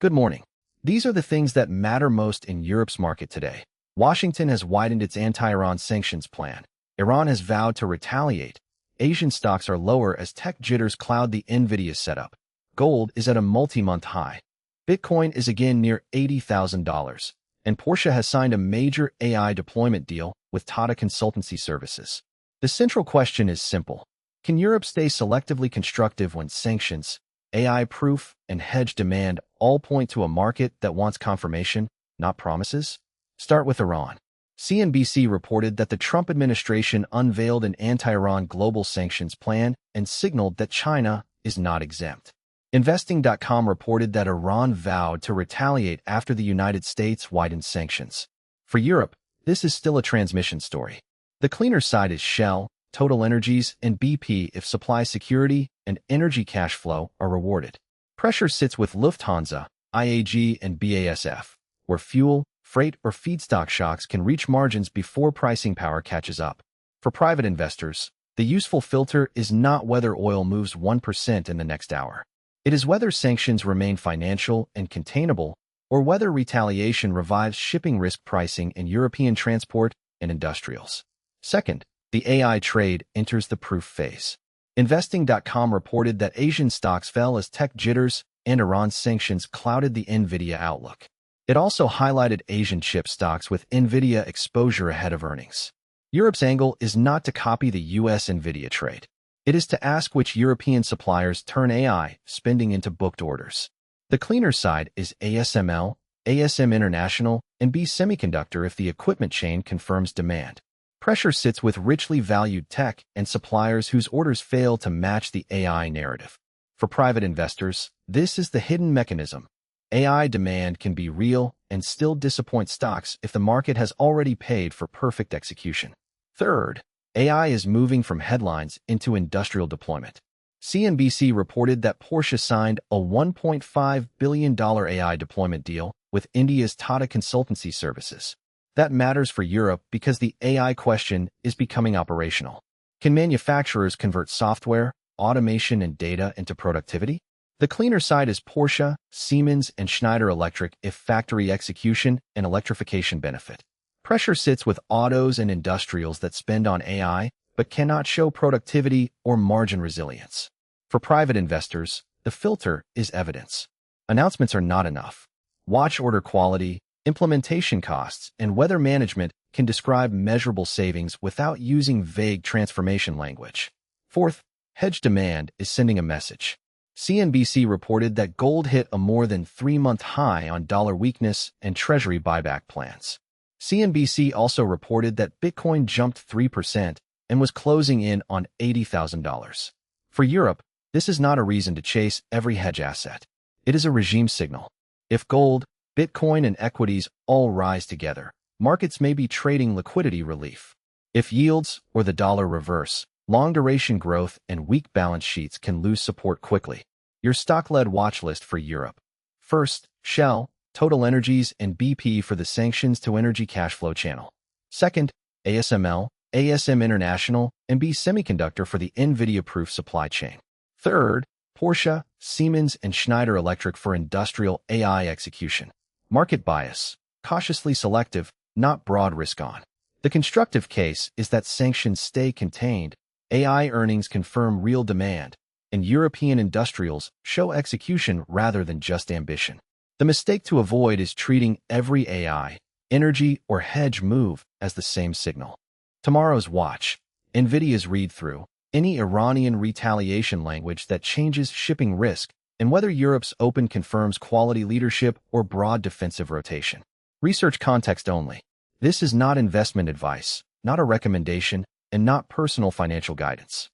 Good morning. These are the things that matter most in Europe's market today. Washington has widened its anti-Iran sanctions plan. Iran has vowed to retaliate. Asian stocks are lower as tech jitters cloud the Nvidia setup. Gold is at a multi-month high. Bitcoin is again near $80,000. And Porsche has signed a major AI deployment deal with Tata Consultancy Services. The central question is simple. Can Europe stay selectively constructive when sanctions, AI proof, and hedge demand all point to a market that wants confirmation, not promises? Start with Iran. CNBC reported that the Trump administration unveiled an anti-Iran global sanctions plan and signaled that China is not exempt. Investing.com reported that Iran vowed to retaliate after the United States widened sanctions. For Europe, this is still a transmission story. The cleaner side is Shell, Total Energies, and BP if supply security and energy cash flow are rewarded. Pressure sits with Lufthansa, IAG, and BASF, where fuel, freight, or feedstock shocks can reach margins before pricing power catches up. For private investors, the useful filter is not whether oil moves 1% in the next hour. It is whether sanctions remain financial and containable, or whether retaliation revives shipping risk pricing in European transport and industrials. Second, the AI trade enters the proof phase. Investing.com reported that Asian stocks fell as tech jitters and Iran's sanctions clouded the Nvidia outlook. It also highlighted Asian chip stocks with Nvidia exposure ahead of earnings. Europe's angle is not to copy the US Nvidia trade. It is to ask which European suppliers turn AI spending into booked orders. The cleaner side is ASML, ASM International, and B Semiconductor if the equipment chain confirms demand. Pressure sits with richly valued tech and suppliers whose orders fail to match the AI narrative. For private investors, this is the hidden mechanism. AI demand can be real and still disappoint stocks if the market has already paid for perfect execution. Third, AI is moving from headlines into industrial deployment. CNBC reported that Porsche signed a $1.5 billion AI deployment deal with India's Tata Consultancy Services. That matters for Europe because the AI question is becoming operational. Can manufacturers convert software, automation, and data into productivity? The cleaner side is Porsche, Siemens, and Schneider Electric if factory execution and electrification benefit. Pressure sits with autos and industrials that spend on AI but cannot show productivity or margin resilience. For private investors, the filter is evidence. Announcements are not enough. Watch order quality, implementation costs, and whether management can describe measurable savings without using vague transformation language. Fourth, hedge demand is sending a message. CNBC reported that gold hit a more than 3-month high on dollar weakness and treasury buyback plans. CNBC also reported that Bitcoin jumped 3% and was closing in on $80,000. For Europe, this is not a reason to chase every hedge asset. It is a regime signal. If gold, Bitcoin, and equities all rise together, markets may be trading liquidity relief. If yields or the dollar reverse, long-duration growth and weak balance sheets can lose support quickly. Your stock-led watch list for Europe. First, Shell, Total Energies, and BP for the sanctions to energy cash flow channel. Second, ASML, ASM International, and B Semiconductor for the Nvidia-proof supply chain. Third, Porsche, Siemens, and Schneider Electric for industrial AI execution. Market bias, cautiously selective, not broad risk on. The constructive case is that sanctions stay contained, AI earnings confirm real demand, and European industrials show execution rather than just ambition. The mistake to avoid is treating every AI, energy, or hedge move as the same signal. Tomorrow's watch, Nvidia's read-through, any Iranian retaliation language that changes shipping risk, and whether Europe's open confirms quality leadership or broad defensive rotation. Research context only. This is not investment advice, not a recommendation, and not personal financial guidance.